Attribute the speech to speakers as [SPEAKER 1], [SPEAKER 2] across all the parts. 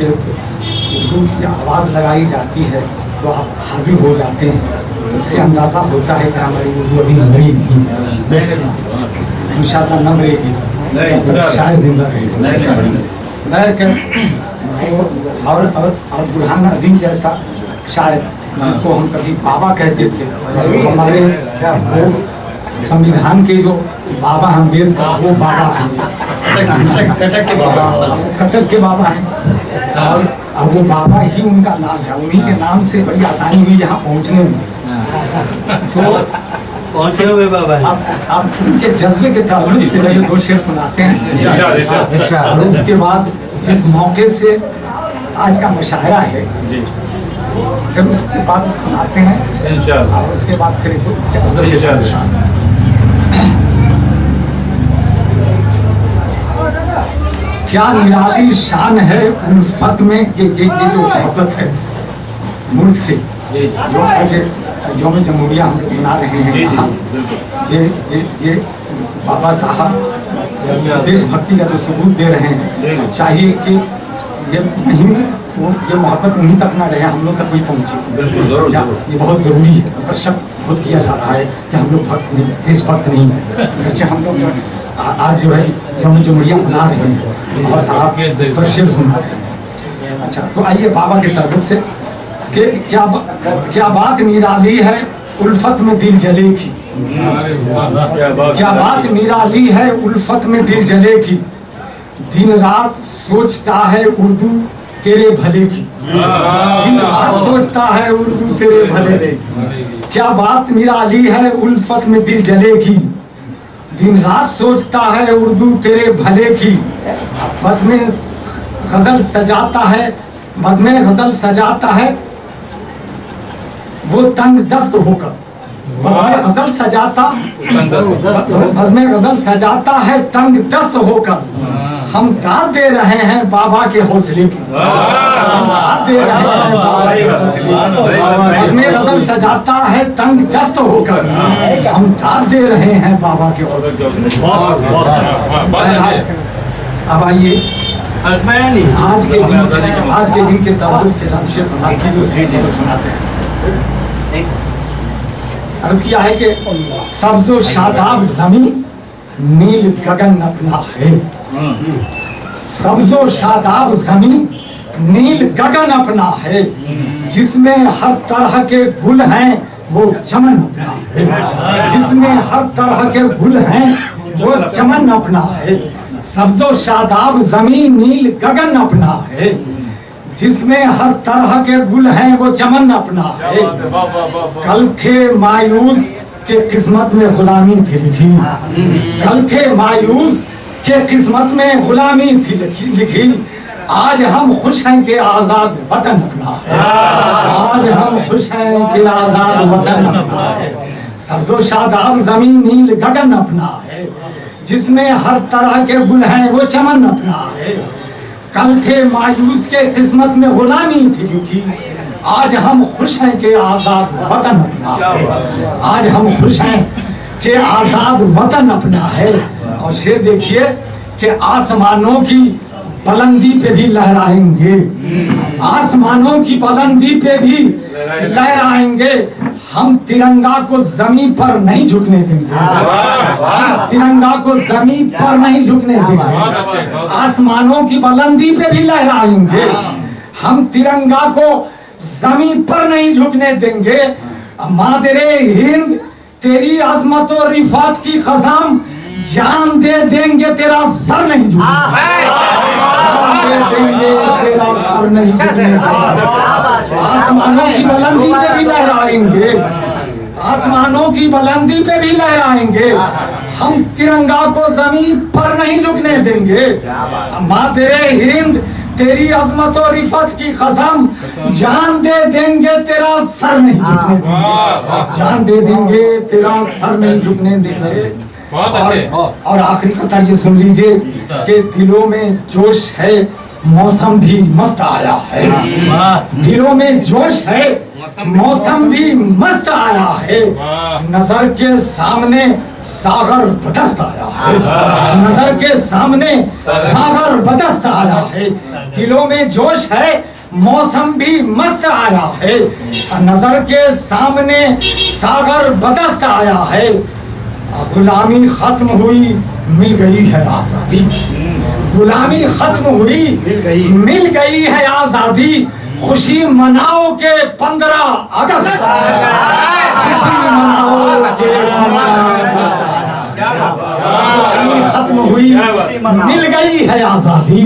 [SPEAKER 1] कि उर्दू की आवाज़ लगाई जाती है तो आप हाजिर हो जाते हैं, इससे अंदाज़ा होता है कि हमारी उर्दू अभी मरी नहीं है, इंशाअल्लाह न मरेगी, शायद जिंदा रहेगी। और बुरहान अदीम जैसा शायद, जिसको हम कभी बाबा कहते थे, हमारे वो संविधान के जो बाबा हैं, वेद का वो बाबा हैं, कटक के बाबा हैं। और वो बाबा ही उनका नाम है, उन्हीं के नाम से बड़ी आसानी हुई यहाँ पहुँचने में। तो
[SPEAKER 2] पहुँचे हुए बाबा है।
[SPEAKER 1] आप उनके जज्बे के ताल्लुक से ये दो शेर सुनाते हैं, और उसके बाद जिस मौके से आज का मुशायरा है फिर उसके बाद सुनाते हैं, और उसके बाद फिर क्या निराली शान है उल्फत में, ये जो मोहब्बत है मुल्क से, जो आज यौम जमहूरिया हम लोग मना रहे हैं, ये बाबा साहब देशभक्ति का जो सबूत दे रहे हैं, चाहिए कि ये मोहब्बत उन्हीं तक ना रहे, हम लोग तक भी पहुँचे। ये बहुत ज़रूरी है। पर शक खुद किया जा रहा है कि हम लोग भक्त नहीं, देशभक्त नहीं है। वैसे हम लोग आज जो है यौम जमहूरिया मना रहे हैं और साहब इस पर शेर सुना रहे हैं। अच्छा, तो आइए बाबा के तरफ से कि क्या बात निराली है उल्फत में दिल जले की, क्या बात निराली है उल्फत में दिल जले की, दिन रात सोचता है उर्दू तेरे भले की, दिन रात सोचता है उर्दू तेरे भले की। क्या बात निराली है उल्फत में दिल जले की, दिन रात सोचता है उर्दू तेरे भले की। बज़्म गजल सजाता है वो तंग दस्त होकर, बज़्म गजल सजाता है तंग दस्त होकर। हम दाद दे रहे हैं बाबा के हौसले की, बज़्म गजल सजाता है तंग दस्त होकर, हम दाद दे रहे हैं बाबा के हौसले। अब आइए आज के दिन के ताल्लुक से शेर सुनाते हैं। अर्ज किया है कि सब्ज़ो शादाब ज़मीं नील गगन अपना है, सब्ज़ो शादाब ज़मीं नील गगन अपना है, जिसमें हर तरह के गुल हैं वो चमन अपना है, जिसमें हर तरह के गुल हैं वो चमन अपना है। सब्ज़ो शादाब ज़मीं नील गगन अपना है, जिसमें हर तरह के गुल हैं वो चमन अपना है। कल थे मायूस के किस्मत में गुलामी थी लिखी, कल थे मायूस के किस्मत में गुलामी थी लिखी। आज हम खुश हैं कि आजाद वतन अपना है, आज हम खुश हैं कि आजाद वतन अपना है। सब्ज़ो शादाब ज़मीं नील गगन अपना है, जिसमें हर तरह के गुल हैं वो चमन अपना है। कल थे मायूस के किस्मत में गुलामी थी लिखी, आज हम खुश हैं कि आजाद वतन अपना है, आज हम खुश हैं कि आजाद वतन अपना है। और शेर देखिए कि आसमानों की बुलंदी पे भी लहराएंगे, आसमानों की बुलंदी पे भी लहराएंगे, हम तिरंगा को जमीन पर नहीं झुकने देंगे, हम तिरंगा को जमीन पर नहीं झुकने देंगे। आसमानों की बुलंदी पे भी लहराएंगे, हम तिरंगा को जमीन पर नहीं झुकने देंगे। मादरे हिंद तेरी अजमत और रिफात की कसम, जान दे देंगे तेरा सर नहीं झुकने देंगे। आसमानों की बुलंदी पे भी लहराएंगे, आसमानों की बुलंदी पे भी लहराएंगे, हम तिरंगा को जमीन पर नहीं झुकने देंगे। मादरे हिंद तेरी अजमत और रिफत की कसम, जान दे देंगे तेरा सर नहीं झुकने देंगे, जान दे देंगे तेरा सर नहीं झुकने देंगे। और आखिरी कतार ये सुन लीजिए कि दिलों में जोश है मौसम भी मस्त आया है, दिलों में जोश है मौसम भी मस्त आया है। नजर के सामने सागर बदस्त आया है, नजर के सामने सागर बदस्त आया है, दिलों में जोश है, मौसम भी मस्त आया है, नजर के सामने सागर बदस्त आया है, गुलामी खत्म हुई मिल गई है आजादी, गुलामी खत्म हुई मिल गई है आजादी, खुशी मनाओ के 15 अगस्त, खुशी मनाओ के 15 अगस्त खत्म हुई मिल गई है आजादी,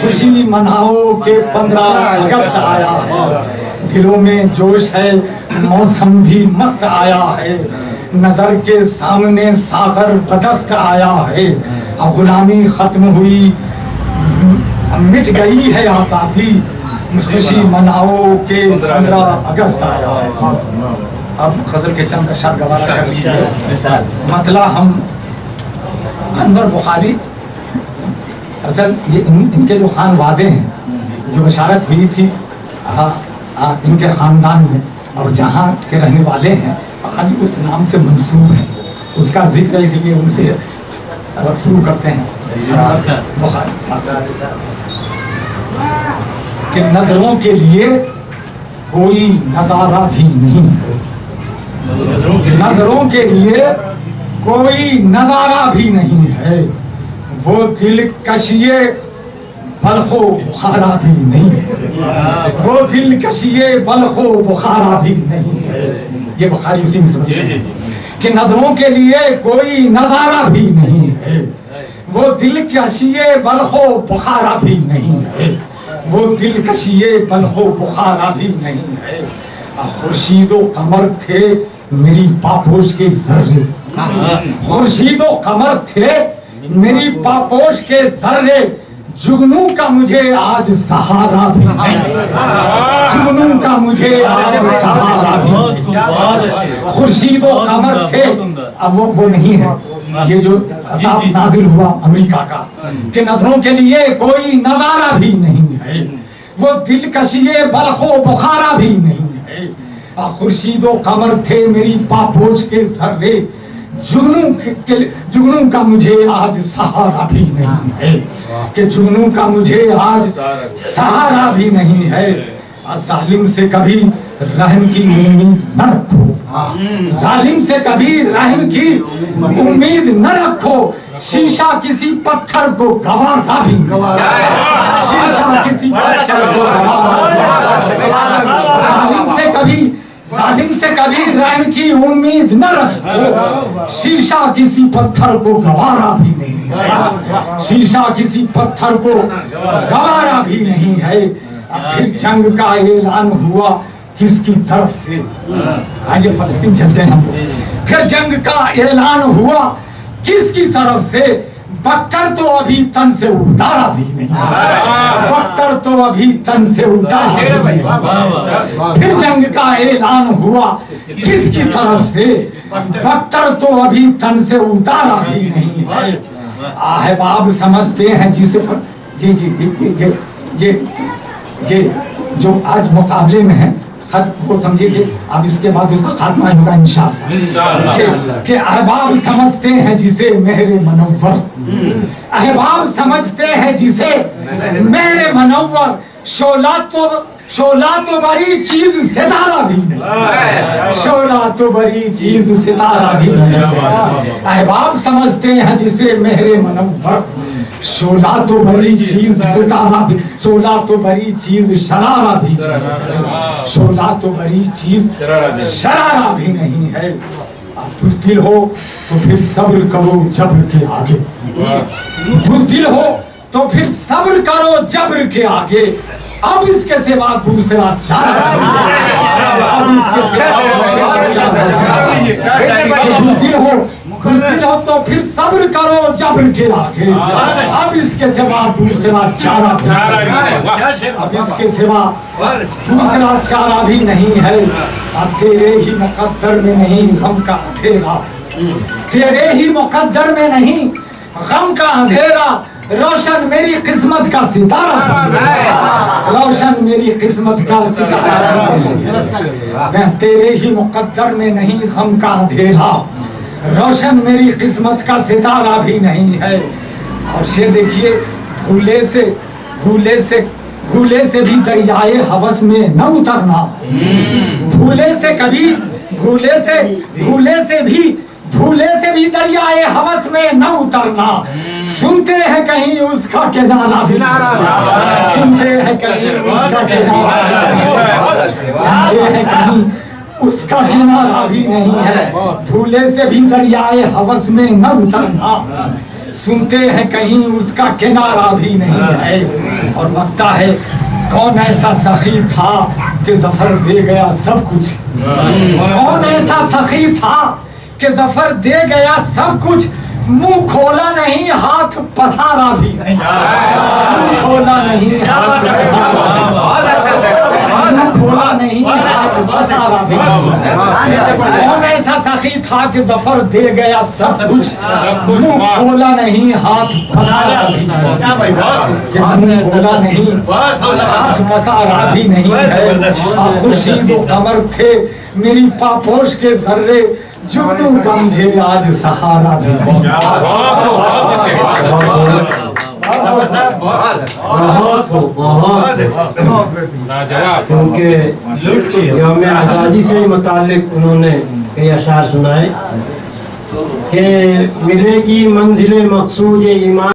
[SPEAKER 1] खुशी मनाओ के 15 अगस्त आया है, दिलों में जोश है, मौसम भी मस्त आया है, नजर के सामने सागर बदस्त आया है, गुलामी खत्म हुई मिट गई है आजादी, खुशी मनाओ के 15 अगस्त आया है। अब गजल के चंद अशर गवारा कर लीजिए। मतलब हम अनवर बुखारी असल ये इनके जो खान वादे हैं, जो बशारत हुई थी इनके खानदान में और जहाँ के रहने वाले हैं, आज उस नाम से मंसूब है, उसका जिक्र इसलिए उनसे शुरू करते हैं। बुखारी कि नजरों के लिए कोई नजारा भी नहीं है, नजरों के लिए कोई नजारा भी नहीं है, वो दिल कशिए बलखो बुखारा भी नहीं है, वो दिल कशिए बलखो बुखारा भी नहीं है। ये बुखारी उसी में समझ कि नजरों के लिए कोई नजारा भी नहीं है, वो दिल कशिए बलखो बुखारा भी नहीं है, वो दिल कशिए बलखो बुखारा भी नहीं है। खुर्शीदो कमर थे मेरी पापोश के जर्रे, खुर्शीदो कमर थे मेरी पापोश के जर्रे, जुगनू का मुझे आज सहारा भी नहीं, जुगनू का मुझे आज सहारा भी नहीं। खुर्शीदो कमर थे, अब वो नहीं है, ये जो अताब नाजिल हुआ अमेरिका का कि नजरों के लिए कोई नजारा भी नहीं है, वो दिल कशिए बलखो बुखारा भी नहीं है। खुर्शीदो कमर थे मेरी पापोश के जर्रे, जुगनू का मुझे आज सहारा भी नहीं है, कि जुगनू का मुझे आज सहारा भी नहीं है। जालिम से कभी रहम की उम्मीद न रखो, जालिम से कभी रहम की उम्मीद न रखो, शीशा किसी पत्थर को गवारा भी, शीशा किसी पत्थर को जालिम से कभी रहम की उम्मीद न रखो, शीशा किसी पत्थर को गवारा भी नहीं है, शीशा किसी पत्थर को गवारा भी नहीं है। फिर जंग का ऐलान हुआ किसकी तरफ से, आइए फलस्तीन चलते हैं हम। फिर जंग का ऐलान हुआ किसकी तरफ से, बख्तर तो अभी तन से उतारा भी नहीं, बख्तर तो अभी तन से उतारा भी नहीं। फिर जंग का ऐलान हुआ किसकी तरफ से, बख्तर तो अभी तन से उतारा भी नहीं है। अहबाब समझते हैं जिसे ये जो आज मुकाबले में है वो समझिए, अब इसके बाद उसका खात्मा होगा इंशाअल्लाह। कि अहबाब समझते हैं जिसे मेरे मनव्वर, अहबाब समझते हैं जिसे मेरे मनव्वर, शोला तो बड़ी चीज सितारा भी नहीं, शोला तो बड़ी चीज सितारा भी नहीं। अहबाब समझते हैं जिसे मेरे मनव्वर, शोला तो बड़ी चीज सितारा भी, शोला तो बड़ी चीज शरारा भी, शोला तो बड़ी चीज शरारा भी नहीं है। बुज़दिल हो तो फिर सब्र करो जब्र के आगे, बुज़दिल हो तो फिर सब्र करो जब्र के आगे, अब इसके सिवा दूसरा चारा, अब इसके बुज़दिल हो तो फिर सब्र करो जब्र के आगे, अब इसके सिवा दूसरा चारा, अब इसके सिवा दूसरा चारा भी नहीं है। अब तेरे ही मुकद्दर में नहीं गम का अंधेरा, तेरे ही मुकद्दर में नहीं गम का अंधेरा, रोशन मेरी किस्मत का सितारा, रोशन मेरी किस्मत का सितारा, मैं तेरे ही मुकद्दर में नहीं गम का अंधेरा, रोशन मेरी किस्मत का सितारा भी नहीं है। और शेर देखिए, भूले से भी दरियाए हवस में न उतरना। भूले से भी दरियाए हवस में न उतरना। सुनते हैं कहीं उसका किनारा भी, सुनते हैं कहीं उसका किनारा, सुनते हैं कहीं उसका किनारा भी नहीं है। भूले से भी दरियाए हवस में न उतरना, सुनते हैं कहीं उसका किनारा भी नहीं है। और लगता है कौन ऐसा सखी था कि जफर दे गया सब कुछ। कौन ऐसा सखी था कि जफर दे गया सब कुछ। मुंह खोला नहीं हाथ पसारा भी नहीं, मुंह खोला नहीं हाथ खोला नहीं हाथ पसारा भी नहीं। कौन ऐसा सखी था कि जफर दे गया सब कुछ। मुंह खोला नहीं हाथ पसारा भी नहीं, मुंह खोला नहीं हाथ पसारा भी नहीं है। खुर्शीद व कमर थे मेरी पापोश के जर्रे, जुगनू गमझे आज सहारा भी
[SPEAKER 3] क्योंकि यौम आज़ादी से मुतालिक उन्होंने कई अशार सुनाए कि मिलेगी मंजिल मकसूद ईमान।